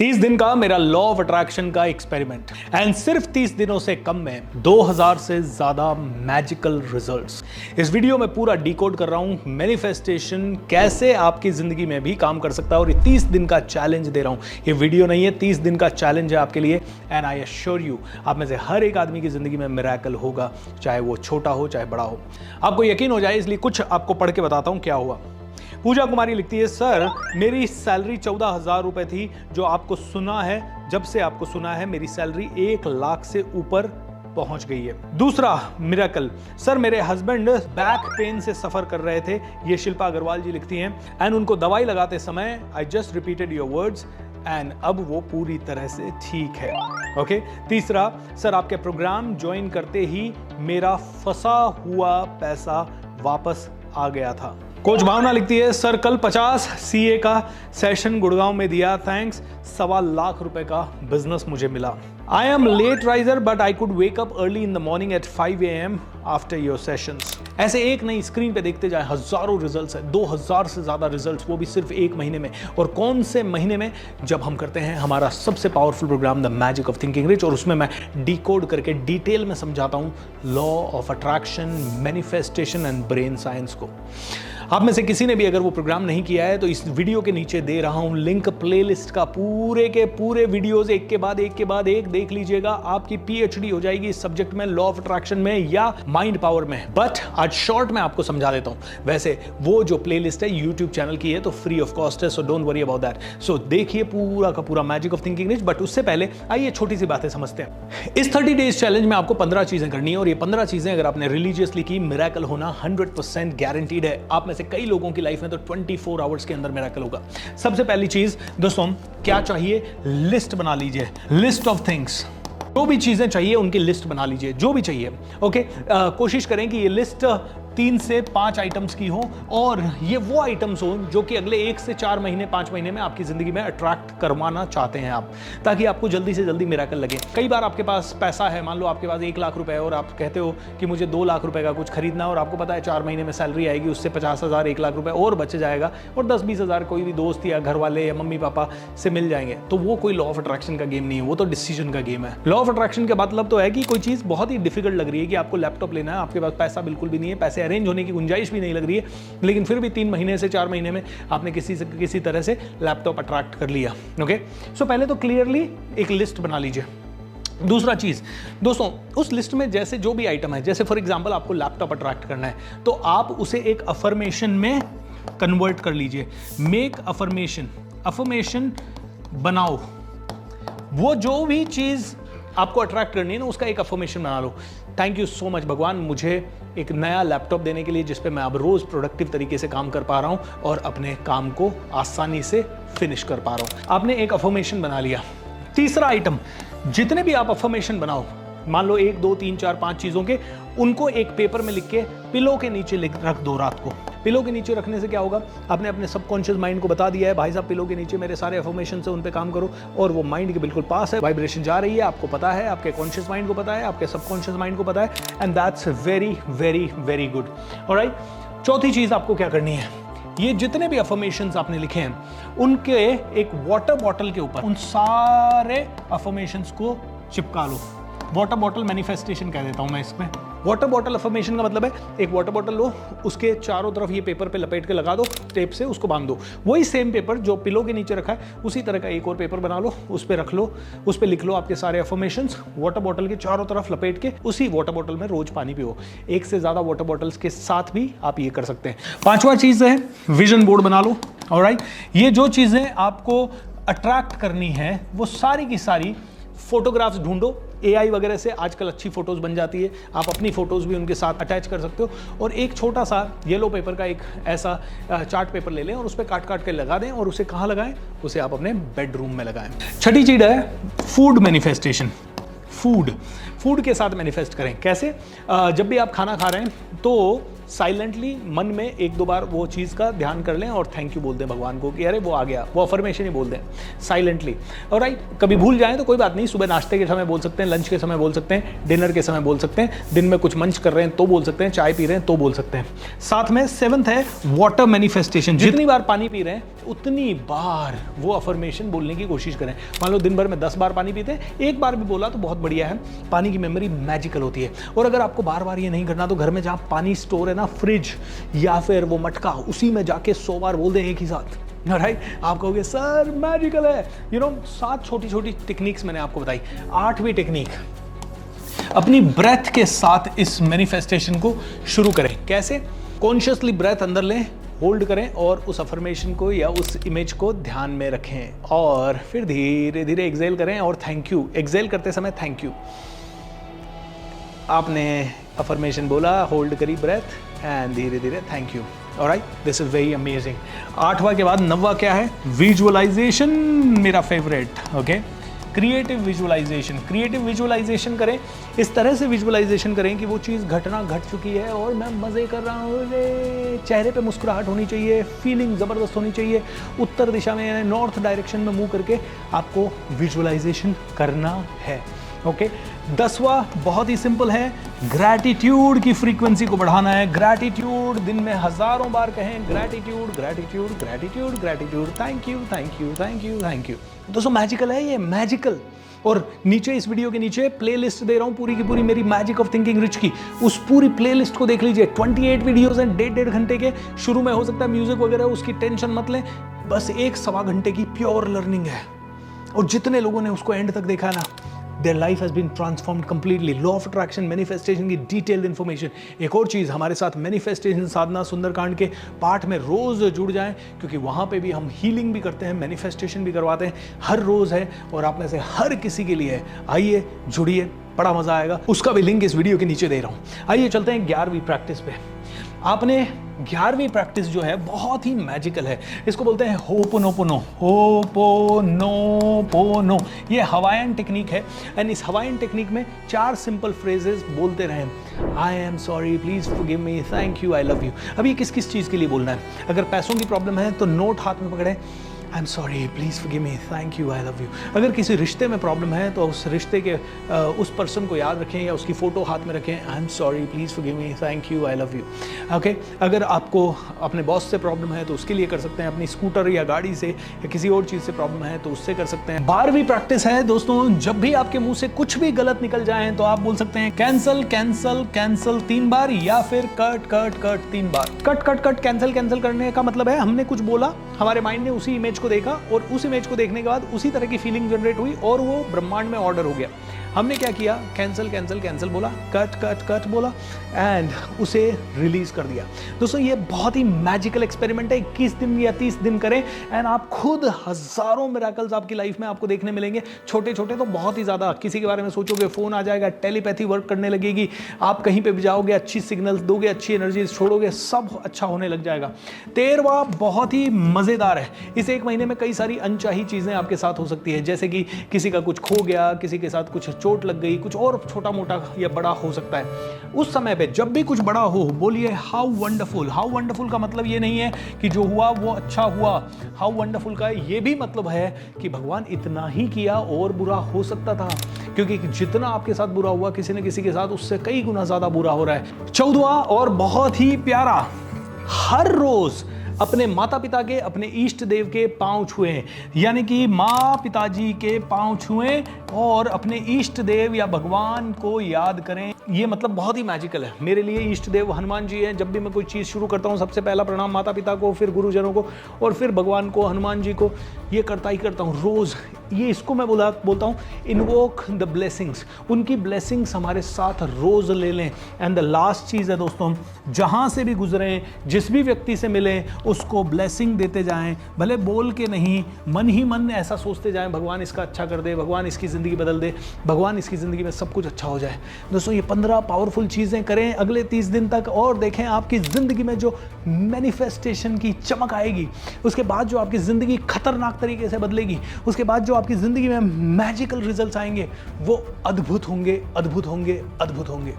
30 दिन का मेरा लॉ ऑफ अट्रैक्शन का एक्सपेरिमेंट एंड सिर्फ 30 दिनों से कम में 2000 से ज्यादा मैजिकल रिजल्ट्स। इस वीडियो में पूरा डिकोड कर रहा हूं मैनिफेस्टेशन कैसे आपकी जिंदगी में भी काम कर सकता है, और ये 30 दिन का चैलेंज दे रहा हूं। ये वीडियो नहीं है, 30 दिन का चैलेंज है आपके लिए। एंड आई एश्योर यू आप में से हर एक आदमी की जिंदगी में मिरेकल होगा, चाहे वो छोटा हो चाहे बड़ा हो। आपको यकीन हो जाए इसलिए कुछ आपको पढ़ के बताता हूं क्या हुआ। पूजा कुमारी लिखती है, सर मेरी सैलरी 14,000 रुपए थी, जो आपको सुना है, जब से आपको सुना है मेरी सैलरी 1 लाख से ऊपर पहुंच गई है। दूसरा मिरेकल, सर मेरे हस्बैंड बैक पेन से सफर कर रहे थे, ये शिल्पा अग्रवाल जी लिखती हैं, एंड उनको दवाई लगाते समय I just repeated your words and अब वो पूरी तरह से ठीक है। ओके। तीसरा, सर आपके प्रोग्राम ज्वाइन करते ही मेरा फंसा हुआ पैसा वापस आ गया था। कोच भावना लिखती है, सर कल 50 CA का सेशन गुड़गांव में दिया, थैंक्स, 1.25 लाख रुपए का बिजनेस मुझे मिला। I am late riser but I could wake up early in the morning at 5 AM after your sessions. ऐसे एक नई स्क्रीन पे देखते जाए हजारों रिजल्ट्स है, 2000 से ज्यादा रिजल्ट्स, वो भी सिर्फ एक महीने में। और कौन से महीने में? जब हम करते हैं हमारा सबसे powerful program the magic of thinking rich, और उसमें मैं डिकोड करके डिटेल में समझाता हूं law of attraction, manifestation and brain science को। आप में से किसी ने भी अगर वो प्रोग्राम नहीं किया है तो इस वीडियो के नीचे दे रहा हूं लिंक, प्लेलिस्ट का पूरे के पूरे वीडियोस एक के बाद एक देख लीजिएगा। आपकी PhD हो जाएगी इस सब्जेक्ट में, लॉ ऑफ अट्रैक्शन में या माइंड पावर में। बट आज शॉर्ट में आपको समझा देता हूं। वैसे वो जो प्लेलिस्ट है यूट्यूब चैनल की है तो फ्री ऑफ कॉस्ट है, so don't worry about that. So देखिए पूरा का पूरा magic of thinking rich. But उससे पहले आइए छोटी सी बातें समझते हैं। इस 30 डेज चैलेंज में आपको 15 चीजें करनी है, और ये 15 चीजें अगर आपने रिलीजियसली की, मिरेकल होना 100% गारंटीड है। आप में से कई लोगों की लाइफ में तो 24 आवर्स के अंदर मिरेकल होगा। सबसे पहली चीज दोस्तों क्या चाहिए? लिस्ट बना लीजिए, लिस्ट ऑफ थिंग्स। जो भी चीजें चाहिए उनकी लिस्ट बना लीजिए, जो भी चाहिए। ओके। कोशिश करें कि ये लिस्ट 3 से 5 आइटम्स की हो, और ये वो आइटम्स हो जो कि अगले 1 से 4 महीने 5 महीने में आपकी जिंदगी में अट्रैक्ट करवाना चाहते हैं आप, ताकि आपको जल्दी से जल्दी मिरेकल लगे। कई बार आपके पास पैसा है, मान लो आपके पास 1 लाख रुपए है, और आप कहते हो कि मुझे 2 लाख रुपए का कुछ खरीदना है, और आपको पता है 4 महीने में सैलरी आएगी, उससे 50,000 1 लाख रुपए और बच जाएगा, और 10-20 हज़ार कोई भी दोस्त या घर वाले या मम्मी पापा से मिल जाएंगे। तो वो कोई लॉ ऑफ अट्रैक्शन का गेम नहीं है, वो तो डिसीजन का गेम है। लॉ ऑफ अट्रैक्शन का मतलब तो है कि कोई चीज बहुत ही डिफिकल्ट लग रही है, कि आपको लैपटॉप लेना है, आपके पास पैसा बिल्कुल भी नहीं है, पैसे अरेंज होने की गुंजाइश भी नहीं लग रही है, लेकिन फिर भी 3 महीने से 4 महीने में आपने किसी तरह से लैपटॉप अट्रैक्ट कर लिया। ओके। सो पहले तो क्लियरली एक लिस्ट बना लीजिए। दूसरा चीज दोस्तों, उस लिस्ट में जैसे जो भी आइटम है, जैसे फॉर एग्जांपल आपको लैपटॉप अट्रैक्ट करना है, तो आप उसे एक अफर्मेशन में कन्वर्ट कर लीजिए। मेक अफर्मेशन बनाओ। वो जो भी चीज आपको अट्रैक्ट करनी है ना, उसका एक अफर्मेशन बना लो। थैंक यू सो मच भगवान, मुझे एक नया लैपटॉप देने के लिए, जिस पे मैं अब रोज प्रोडक्टिव तरीके से काम कर पा रहा हूं और अपने काम को आसानी से फिनिश कर पा रहा हूं। आपने एक अफर्मेशन बना लिया। तीसरा आइटम, जितने भी आप अफर्मेशन बनाओ, मान लो 1 2 3 4 5 चीजों के, उनको एक पेपर में लिख के पिलो के नीचे रख दो रात को। पिलो के नीचे रखने से क्या होगा? आपने अपने सबकॉन्शियस माइंड को बता दिया है, भाई साहब पिलो के नीचे मेरे सारे अफर्मेशन से उन पे काम करो, और वो माइंड के बिल्कुल पास है, वाइब्रेशन जा रही है, आपको पता है, आपके कॉन्शियस माइंड को पता है, आपके सबकॉन्शियस माइंड को पता है, and that's very very very good. Alright. चौथी चीज आपको क्या करनी है? ये जितने भी अफर्मेशंस आपने लिखे हैं, उनके एक वाटर बॉटल के ऊपर उन सारे अफर्मेशंस को चिपका लो। वाटर बॉटल मैनिफेस्टेशन कह देता हूं मैं इसमें। वाटर बॉटल अफर्मेशन का मतलब है, एक वाटर बॉटल लो, उसके चारों तरफ ये पेपर पे लपेट के लगा दो, टेप से उसको बांध दो। वही सेम पेपर जो पिलो के नीचे रखा है, उसी तरह का एक और पेपर बना लो, उस पे रख लो, उस पे लिख लो आपके सारे अफर्मेशंस, वाटर बॉटल के चारों तरफ लपेट के उसी वाटर बॉटल में रोज पानी पियो। 1 से ज्यादा वाटर बॉटल्स के साथ भी आप ये कर सकते हैं। 5वां चीज है विजन बोर्ड बना लो। ऑलराइट। ये जो चीजें आपको अट्रैक्ट करनी है, वो सारी की सारी फोटोग्राफ्स ढूंढो। AI वगैरह से आजकल अच्छी फोटोज बन जाती है, आप अपनी फोटोज भी उनके साथ अटैच कर सकते हो, और एक छोटा सा येलो पेपर का एक ऐसा चार्ट पेपर ले लें और उस पर काट के लगा दें, और उसे कहाँ लगाएं? उसे आप अपने बेडरूम में लगाएं। छठी चीज है फूड मैनिफेस्टेशन। फूड के साथ मैनिफेस्ट करें। कैसे? जब भी आप खाना खा रहे हैं तो साइलेंटली मन में एक दो बार वो चीज़ का ध्यान कर लें और थैंक यू बोल दें भगवान को कि अरे वो आ गया, वो अफर्मेशन ही बोल दें साइलेंटली। और राइट, कभी भूल जाएं तो कोई बात नहीं, सुबह नाश्ते के समय बोल सकते हैं, लंच के समय बोल सकते हैं, डिनर के समय बोल सकते हैं, दिन में कुछ मंच कर रहे हैं तो बोल सकते हैं, चाय पी रहे हैं तो बोल सकते हैं। साथ में 7th है वाटर मैनिफेस्टेशन। जितनी बार पानी पी रहे हैं उतनी बार वो अफर्मेशन बोलने की कोशिश करें। मान लो दिन भर में 10 बार पानी पीते हैं, एक बार भी बोला तो बहुत बढ़िया है। पानी की मेमोरी मैजिकल होती है। और अगर आपको बार बार ये नहीं करना तो घर में जहाँ पानी स्टोर है ना, फ्रिज या फिर वो मटका, उसी में जाके 100 बार बोल दें एक ही साथ, राइट? आप कहोगे सर मैजिकल है। 7 छोटी छोटी टेक्निक्स मैंने आपको बताई। 8वीं टेक्निक, अपनी ब्रेथ के साथ इस मैनिफेस्टेशन को शुरू करें। कैसे? कॉन्शियसली ब्रेथ अंदर लें, होल्ड करें और उस अफर्मेशन को या उस इमेज को ध्यान में रखें और फिर धीरे धीरे एक्सेल करें और थैंक यू। एक्सेल करते समय थैंक यू। आपने अफर्मेशन बोला, होल्ड करी ब्रेथ एंड धीरे धीरे thank you. Alright, this is very amazing. 8वां के बाद 9वां क्या है? विजुअलाइजेशन, मेरा favourite. Okay, creative visualization. Creative visualization करें, इस तरह से विजुअलाइजेशन करें कि वो चीज़ घटना घट चुकी है और मैं मज़े कर रहा हूँ। चेहरे पे मुस्कुराहट होनी चाहिए, फीलिंग ज़बरदस्त होनी चाहिए। उत्तर दिशा में यानी नॉर्थ डायरेक्शन में मुंह करके आपको विजुअलाइजेशन करना है। ओके, 10वां बहुत ही सिंपल है, ग्रैटिट्यूड की फ्रीक्वेंसी को बढ़ाना है। ग्रैटिट्यूड दिन में हजारों बार कहें, gratitude gratitude gratitude gratitude, thank you thank you thank you thank you. दोस्तों मैजिकल है ये, मैजिकल। और नीचे इस वीडियो के नीचे प्लेलिस्ट दे रहा हूँ पूरी की पूरी मेरी मैजिक ऑफ थिंकिंग रिच की, उस पूरी प्लेलिस्ट को देख लीजिए। 28 वीडियोस हैं, 1.5 घंटे के। शुरू में हो सकता है म्यूजिक वगैरह, उसकी टेंशन मत लें, बस 1-1.25 घंटे की प्योर लर्निंग है। और जितने लोगों ने उसको एंड तक देखा ना, their life has been transformed completely. Law of attraction, manifestation की डिटेल्ड इन्फॉर्मेशन। एक और चीज़, हमारे साथ मैनिफेस्टेशन साधना सुंदरकांड के पाठ में रोज़ जुड़ जाएं, क्योंकि वहाँ पे भी हम हीलिंग भी करते हैं, मैनिफेस्टेशन भी करवाते हैं। हर रोज़ है और आप में से हर किसी के लिए है। आइए जुड़िए, बड़ा मज़ा आएगा। उसका भी लिंक इस वीडियो के नीचे दे रहा हूँ। आइए चलते हैं 11वीं प्रैक्टिस पे। आपने 11वीं प्रैक्टिस जो है बहुत ही मैजिकल है। इसको बोलते हैं होपोनोपोनो। होपोनोपोनो, ये हवाईयन टेक्निक है। एंड इस हवाईयन टेक्निक में 4 सिंपल फ्रेजेस बोलते रहें। I am sorry, please forgive me, thank you, I love you. अब ये किस किस चीज़ के लिए बोलना है? अगर पैसों की प्रॉब्लम है तो नोट हाथ में पकड़ें, I am sorry, please forgive me, thank you, I love you. अगर किसी रिश्ते में प्रॉब्लम है तो उस रिश्ते के उस पर्सन को याद रखें या उसकी फ़ोटो हाथ में रखें, I am sorry, please forgive me, thank you, I love you. Okay, अगर आपको अपने बॉस से प्रॉब्लम है तो उसके लिए कर सकते हैं। अपनी स्कूटर या गाड़ी से या किसी और चीज़ से प्रॉब्लम है तो उससे कर सकते हैं। 12वीं प्रैक्टिस है दोस्तों, जब भी आपके मुंह से कुछ भी गलत निकल जाए तो आप बोल सकते हैं कैंसल कैंसल कैंसल 3 बार या फिर कट कट कट 3 बार। Cut cut cut cancel cancel करने का मतलब है हमने कुछ बोला, हमारे माइंड ने उसी इमेज को देखा और उस इमेज को देखने के बाद उसी तरह की फीलिंग जनरेट हुई और वो ब्रह्मांड में ऑर्डर हो गया। हमने क्या किया? कैंसिल कैंसिल कैंसिल बोला, कट कट कट बोला एंड उसे रिलीज कर दिया। दोस्तों ये बहुत ही मैजिकल एक्सपेरिमेंट है। 21 दिन या 30 दिन करें एंड आप खुद हजारों मिरेकल्स आपकी लाइफ में आपको देखने मिलेंगे। छोटे छोटे तो बहुत ही ज़्यादा। किसी के बारे में सोचोगे, फ़ोन आ जाएगा, टेलीपैथी वर्क करने लगेगी, आप कहीं पर भी जाओगे, अच्छी सिग्नल्स दोगे, अच्छी एनर्जी छोड़ोगे, सब अच्छा होने लग जाएगा। 13वां बहुत ही मज़ेदार है। इस 1 महीने में कई सारी अनचाही चीज़ें आपके साथ हो सकती है, जैसे कि किसी का कुछ खो गया, किसी के साथ कुछ चोट लग गई, कुछ और छोटा मोटा या बड़ा हो सकता है। उस समय पे जब भी कुछ बड़ा हो, बोलिए हाउ वंडरफुल। हाउ वंडरफुल का मतलब ये नहीं है कि जो हुआ वो अच्छा हुआ। हाउ वंडरफुल का ये भी मतलब है कि भगवान इतना ही किया और बुरा हो सकता था, क्योंकि जितना आपके साथ बुरा हुआ किसी न किसी के साथ उससे कई गुना ज्यादा बुरा हो रहा है। 14वां और बहुत ही प्यारा, हर रोज अपने माता पिता के, अपने इष्ट देव के पांव छुएं, यानी कि माँ पिताजी के पांव छुएं और अपने इष्ट देव या भगवान को याद करें। ये मतलब बहुत ही मैजिकल है। मेरे लिए इष्ट देव हनुमान जी हैं। जब भी मैं कोई चीज़ शुरू करता हूँ सबसे पहला प्रणाम माता पिता को, फिर गुरुजनों को और फिर भगवान को, हनुमान जी को। ये करता ही करता हूँ रोज़। ये इसको मैं बोलता हूँ इन्वोक द ब्लेसिंग्स। उनकी ब्लेसिंग्स हमारे साथ रोज़ ले लें। एंड द लास्ट चीज़ है दोस्तों, जहाँ से भी गुजरें, जिस भी व्यक्ति से मिलें, उसको ब्लेसिंग देते जाएं। भले बोल के नहीं, मन ही मन ऐसा सोचते जाएं, भगवान इसका अच्छा कर दे, भगवान इसकी ज़िंदगी बदल दे, भगवान इसकी ज़िंदगी में सब कुछ अच्छा हो जाए। दोस्तों ये 15 पावरफुल चीज़ें करें अगले 30 दिन तक और देखें आपकी ज़िंदगी में जो मैनिफेस्टेशन की चमक आएगी। उसके बाद जो आपकी ज़िंदगी खतरनाक तरीके से बदलेगी, उसके बाद जो आपकी ज़िंदगी में मैजिकल रिजल्ट्स आएंगे वो अद्भुत होंगे, अद्भुत होंगे, अद्भुत होंगे।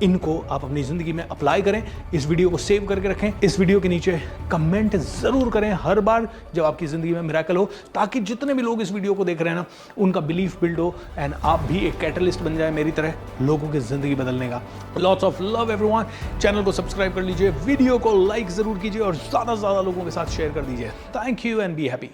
इनको आप अपनी जिंदगी में अप्लाई करें। इस वीडियो को सेव करके रखें, इस वीडियो के नीचे कमेंट जरूर करें हर बार जब आपकी जिंदगी में मिरेकल हो, ताकि जितने भी लोग इस वीडियो को देख रहे हैं ना, उनका बिलीफ बिल्ड हो एंड आप भी एक कैटलिस्ट बन जाए मेरी तरह लोगों की जिंदगी बदलने का। Lots of love everyone. Channel को सब्सक्राइब कर लीजिए, वीडियो को लाइक जरूर कीजिए और ज्यादा से ज्यादा लोगों के साथ शेयर कर दीजिए। Thank you and be happy.